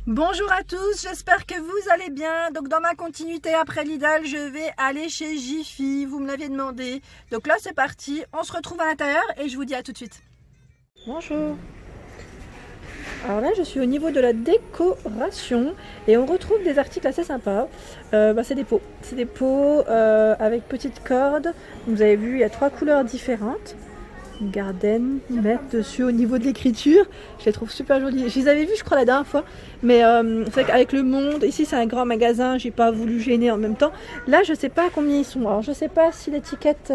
Bonjour à tous, j'espère que vous allez bien. Donc dans ma continuité après Lidl, je vais aller chez Jiffy, vous me l'aviez demandé. Donc là c'est parti, on se retrouve à l'intérieur et je vous dis à tout de suite. Bonjour. Alors là je suis au niveau de la décoration et on retrouve des articles assez sympas. C'est des pots. C'est des pots avec petites cordes. Vous avez vu, il y a 3 couleurs différentes. Garden, mettre dessus au niveau de l'écriture, je les trouve super jolies. Je les avais vues je crois la dernière fois, mais c'est vrai qu'avec le monde, ici c'est un grand magasin, j'ai pas voulu gêner en même temps. Là je sais pas combien ils sont, alors je sais pas si l'étiquette,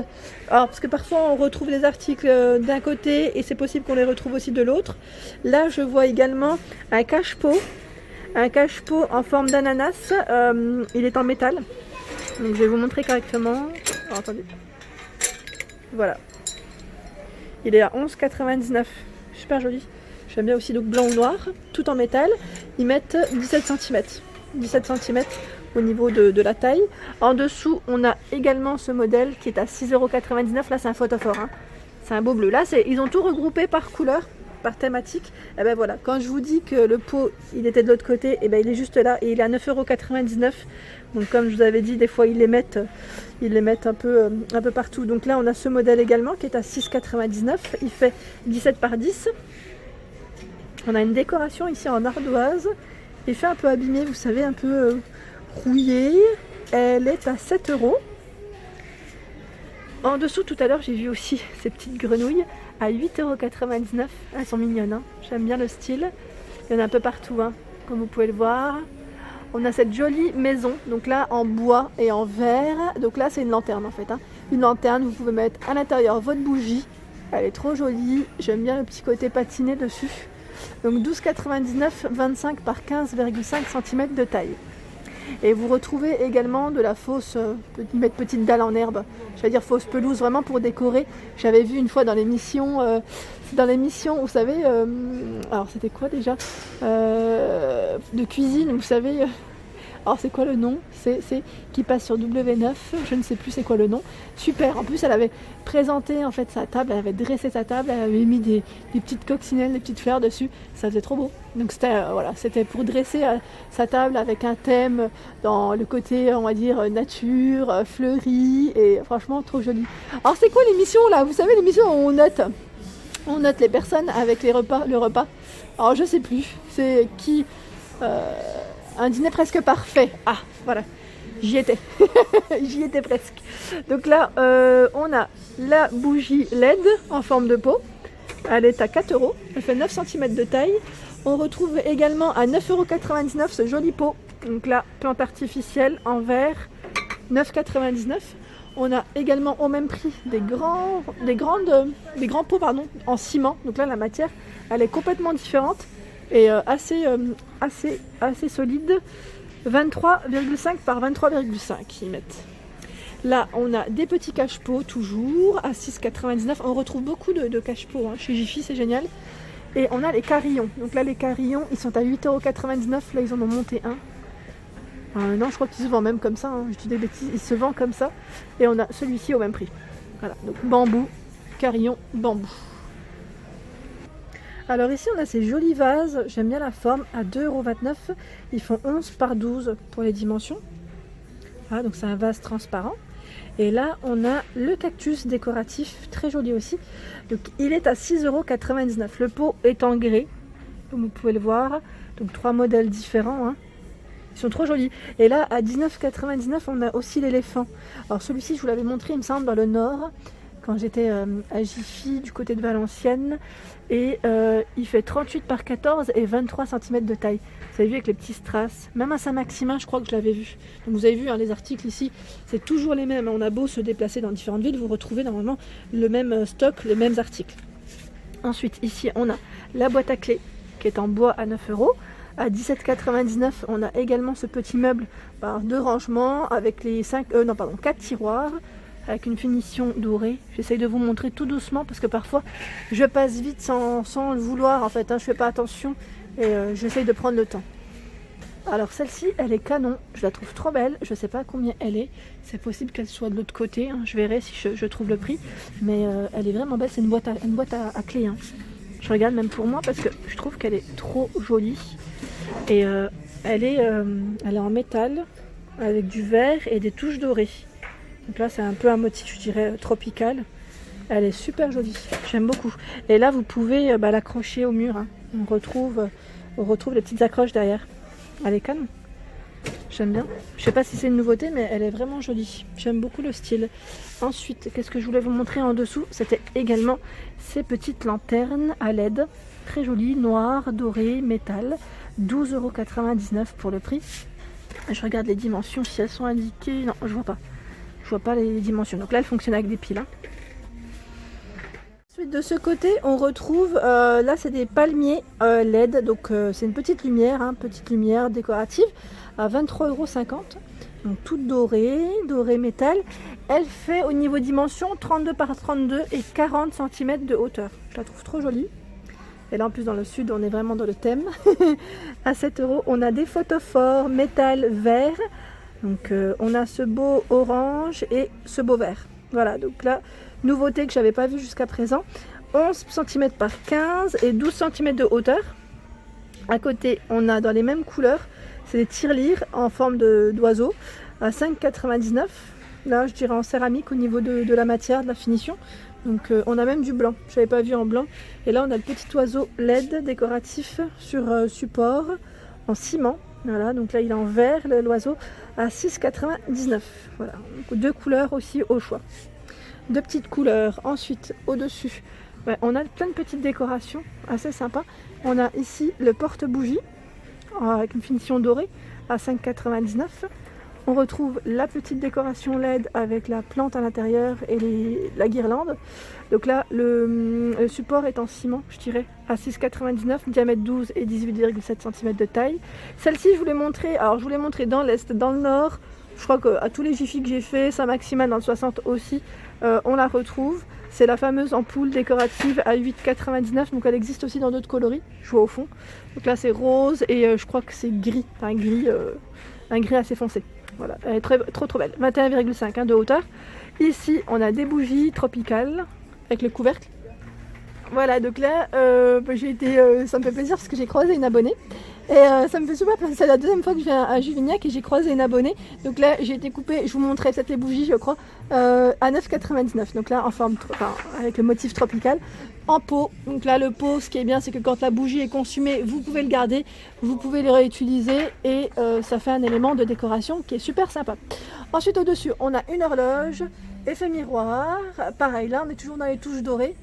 alors parce que parfois on retrouve des articles d'un côté et c'est possible qu'on les retrouve aussi de l'autre. Là je vois également un cache-pot en forme d'ananas, il est en métal, donc je vais vous montrer correctement. Alors, attendez, voilà. Il est à 11,99 €, super joli. J'aime bien aussi donc blanc ou noir, tout en métal. Ils mettent 17 cm. 17 cm au niveau de la taille. En dessous, on a également ce modèle qui est à 6,99 €. Là, c'est un photophore, hein. C'est un beau bleu. Là, ils ont tout regroupé par couleur, par thématique. Et ben voilà, quand je vous dis que le pot, il était de l'autre côté, et ben il est juste là et il est à 9,99 €. Donc comme je vous avais dit, des fois ils les mettent un peu partout. Donc là on a ce modèle également qui est à 6,99 €. Il fait 17 par 10. On a une décoration ici en ardoise. Il fait un peu abîmé, vous savez, un peu rouillé. Elle est à 7 €. En dessous tout à l'heure j'ai vu aussi ces petites grenouilles à 8,99 €. Elles sont mignonnes, hein. J'aime bien le style. Il y en a un peu partout, hein, comme vous pouvez le voir. On a cette jolie maison, donc là en bois et en verre. Donc là c'est une lanterne en fait, hein. Une lanterne, vous pouvez mettre à l'intérieur votre bougie. Elle est trop jolie, j'aime bien le petit côté patiné dessus. Donc 12,99 €, 25 par 15,5 cm de taille. Et vous retrouvez également de la fausse, mettre petite dalle en herbe, j'allais dire fausse pelouse, vraiment pour décorer. J'avais vu une fois dans l'émission, vous savez, alors c'était quoi déjà, de cuisine, vous savez, alors c'est quoi le nom, c'est qui passe sur W9, je ne sais plus c'est quoi le nom. Super, en plus elle avait présenté en fait sa table, elle avait dressé sa table, elle avait mis des petites coccinelles, des petites fleurs dessus, ça faisait trop beau. Donc c'était voilà, c'était pour dresser sa table avec un thème dans le côté on va dire nature, fleuri, et franchement trop joli. Alors c'est quoi l'émission là, vous savez l'émission où on note les personnes avec le repas. Alors je sais plus, c'est qui, un dîner presque parfait. Ah, voilà, j'y étais. J'y étais presque. Donc là, on a la bougie LED en forme de pot. Elle est à 4 €. Elle fait 9 cm de taille. On retrouve également à 9,99 € ce joli pot. Donc là, plante artificielle en verre, 9,99 €. On a également au même prix des grands pots en ciment. Donc là, la matière, elle est complètement différente et assez solide. 23,5 par 23,5 ils mettent. Là on a des petits cache-pots toujours à 6,99 €. On retrouve beaucoup de cache-pots, hein, chez Jiffy, c'est génial. Et on a les carillons. Donc là les carillons ils sont à 8,99 €. Là ils en ont monté un. Non, je crois qu'ils se vendent même comme ça, hein. Je dis des bêtises, ils se vendent comme ça. Et on a celui-ci au même prix. Voilà, donc bambou, carillon, bambou. Alors ici on a ces jolis vases, j'aime bien la forme, à 2,29 €. Ils font 11 par 12 pour les dimensions. Voilà, donc c'est un vase transparent. Et là on a le cactus décoratif, très joli aussi. Donc il est à 6,99 €. Le pot est en grès, comme vous pouvez le voir. Donc 3 modèles différents, hein. Ils sont trop jolis. Et là à 19,99 € on a aussi l'éléphant. Alors celui-ci je vous l'avais montré il me semble dans le nord, quand j'étais à Jiffy du côté de Valenciennes, et il fait 38 par 14 et 23 cm de taille. Vous avez vu avec les petits strass, même à Saint-Maximin je crois que je l'avais vu. Donc vous avez vu, hein, les articles ici c'est toujours les mêmes, on a beau se déplacer dans différentes villes, vous retrouvez normalement le même stock, les mêmes articles. Ensuite ici on a la boîte à clés qui est en bois à 9 €. À 17,99 € on a également ce petit meuble de rangement avec les 4 tiroirs, avec une finition dorée. J'essaye de vous montrer tout doucement parce que parfois je passe vite sans le vouloir en fait, hein. Je fais pas attention et j'essaye de prendre le temps. Alors celle-ci elle est canon, je la trouve trop belle, je sais pas combien elle est, c'est possible qu'elle soit de l'autre côté, hein. Je verrai si je trouve le prix, mais elle est vraiment belle, c'est une boîte à clés, hein. Je regarde même pour moi parce que je trouve qu'elle est trop jolie. Et elle est en métal avec du vert et des touches dorées. Donc là c'est un peu un motif, je dirais, tropical. Elle est super jolie, j'aime beaucoup. Et là vous pouvez l'accrocher au mur, hein. On retrouve les petites accroches derrière. Elle est canon, j'aime bien. Je sais pas si c'est une nouveauté, mais elle est vraiment jolie. J'aime beaucoup le style. Ensuite, qu'est-ce que je voulais vous montrer en dessous? C'était également ces petites lanternes à LED, très jolies, noires, dorées, métal. 12,99 € pour le prix. Je regarde les dimensions si elles sont indiquées. Non, je vois pas. Je vois pas les dimensions. Donc là, elles fonctionnent avec des piles, hein. Ensuite, de ce côté, on retrouve, là c'est des palmiers LED, donc c'est une petite lumière décorative à 23,50 €. Donc toute dorée métal. Elle fait au niveau dimension 32 par 32 et 40 cm de hauteur. Je la trouve trop jolie. Et là en plus dans le sud, on est vraiment dans le thème. À 7 €, on a des photophores métal vert. Donc on a ce beau orange et ce beau vert. Voilà, donc là, nouveauté que j'avais pas vue jusqu'à présent. 11 cm par 15 et 12 cm de hauteur. À côté, on a dans les mêmes couleurs, c'est des tirelires en forme d'oiseau à 5,99 €. Là, je dirais en céramique au niveau de la matière, de la finition. Donc on a même du blanc, je n'avais pas vu en blanc. Et là, on a le petit oiseau LED décoratif sur support en ciment. Voilà, donc là, il est en vert, l'oiseau, à 6,99 €. Voilà, donc 2 couleurs aussi au choix. 2 petites couleurs. Ensuite, au-dessus, on a plein de petites décorations assez sympas. On a ici le porte-bougie avec une finition dorée à 5,99 €. On retrouve la petite décoration LED avec la plante à l'intérieur et la guirlande. Donc là, le support est en ciment, je dirais, à 6,99 €, diamètre 12 et 18,7 cm de taille. Celle-ci, je vous l'ai montrée, alors je vous l'ai montrée dans l'Est, dans le Nord. Je crois qu'à tous les Jiffy que j'ai fait, Saint-Maximin dans le 60 aussi, on la retrouve. C'est la fameuse ampoule décorative à 8,99 €, donc elle existe aussi dans d'autres coloris. Je vois au fond. Donc là, c'est rose et je crois que c'est gris, un gris assez foncé. Voilà, elle est trop belle. 21,5 de hauteur. Ici, on a des bougies tropicales avec le couvercle. Voilà, donc là, ça me fait plaisir parce que j'ai croisé une abonnée. Et ça me fait super plaisir. C'est la deuxième fois que je viens à Juvignac et j'ai croisé une abonnée. Donc là, j'ai été coupée, je vous montrais peut-être les bougies, je crois, à 9,99 €. Donc là, avec le motif tropical, en pot. Donc là, le pot, ce qui est bien, c'est que quand la bougie est consumée, vous pouvez le garder, vous pouvez le réutiliser et ça fait un élément de décoration qui est super sympa. Ensuite, au-dessus, on a une horloge, effet miroir. Pareil, là, on est toujours dans les touches dorées.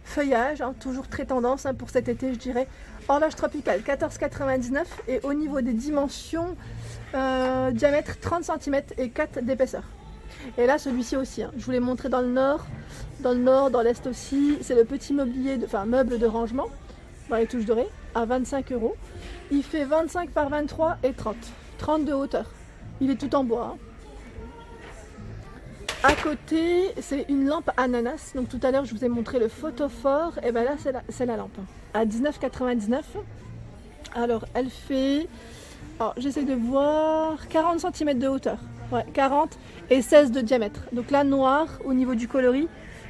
Feuillage, hein, toujours très tendance pour cet été, je dirais. Horloge tropicale, 14,99 € et au niveau des dimensions, diamètre 30 cm et 4 d'épaisseur. Et là, celui-ci aussi, hein, je vous l'ai montré dans le nord, dans l'est aussi. C'est le petit meuble de rangement dans les touches dorées à 25 €. Il fait 25 par 23 et 30 de hauteur. Il est tout en bois, hein. À côté, c'est une lampe ananas. Donc tout à l'heure, je vous ai montré le photophore. Et bien là, c'est la lampe. À 19,99 €. Alors, elle fait... Alors, j'essaie de voir... 40 cm de hauteur. Ouais, 40 et 16 de diamètre. Donc là, noir au niveau du coloris.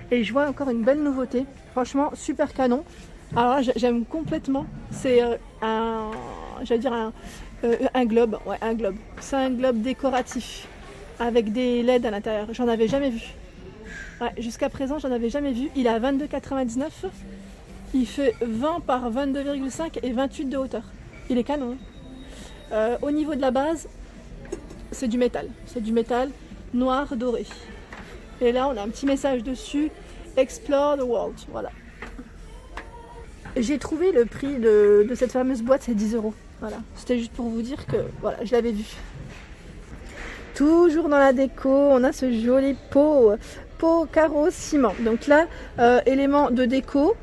Et je vois encore une belle nouveauté. Franchement, super canon. Alors là, j'aime complètement. C'est un globe. Ouais, un globe. C'est un globe décoratif. Avec des LED à l'intérieur. J'en avais jamais vu. Ouais, jusqu'à présent, j'en avais jamais vu. Il est à 22,99 €. Il fait 20 par 22,5 et 28 de hauteur. Il est canon. Au niveau de la base, c'est du métal. C'est du métal noir doré. Et là, on a un petit message dessus. Explore the world. Voilà. J'ai trouvé le prix de cette fameuse boîte, c'est 10 €. Voilà. C'était juste pour vous dire que voilà, je l'avais vu. Toujours dans la déco, on a ce joli pot carreau ciment. Donc là, élément de déco,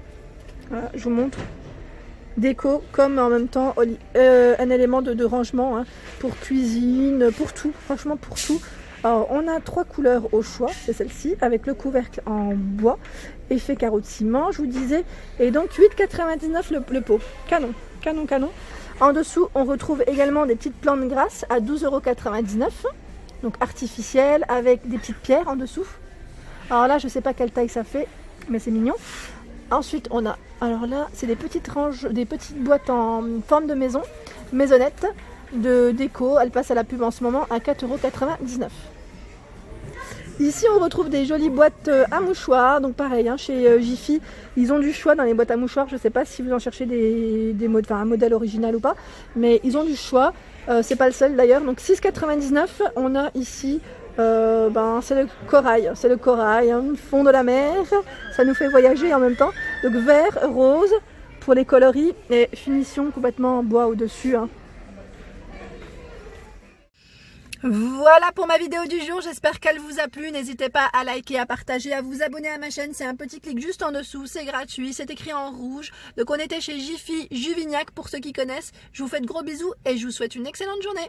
voilà, je vous montre. Déco comme en même temps un élément de rangement, hein, pour cuisine, pour tout, franchement pour tout. Alors on a 3 couleurs au choix, c'est celle-ci, avec le couvercle en bois, effet carreau de ciment, je vous disais, et donc 8,99 € le pot. Canon, canon, canon. En dessous, on retrouve également des petites plantes grasses à 12,99 €. Donc artificielle avec des petites pierres en dessous. Alors là, je sais pas quelle taille ça fait, mais c'est mignon. Ensuite, on a, alors là, c'est des petites boîtes en forme de maison maisonnette de déco. Elle passe à la pub en ce moment à 4,99 €. Ici on retrouve des jolies boîtes à mouchoirs, donc pareil hein, chez Jiffy, ils ont du choix dans les boîtes à mouchoirs. Je ne sais pas si vous en cherchez un modèle original ou pas, mais ils ont du choix, c'est pas le seul d'ailleurs. Donc 6,99 €, on a ici, c'est le corail, hein, fond de la mer, ça nous fait voyager en même temps. Donc vert, rose pour les coloris et finition complètement en bois au-dessus. Hein. Voilà pour ma vidéo du jour, j'espère qu'elle vous a plu. N'hésitez pas à liker, à partager, à vous abonner à ma chaîne. C'est un petit clic juste en dessous, c'est gratuit, c'est écrit en rouge. Donc on était chez Jiffy Juvignac pour ceux qui connaissent. Je vous fais de gros bisous et je vous souhaite une excellente journée.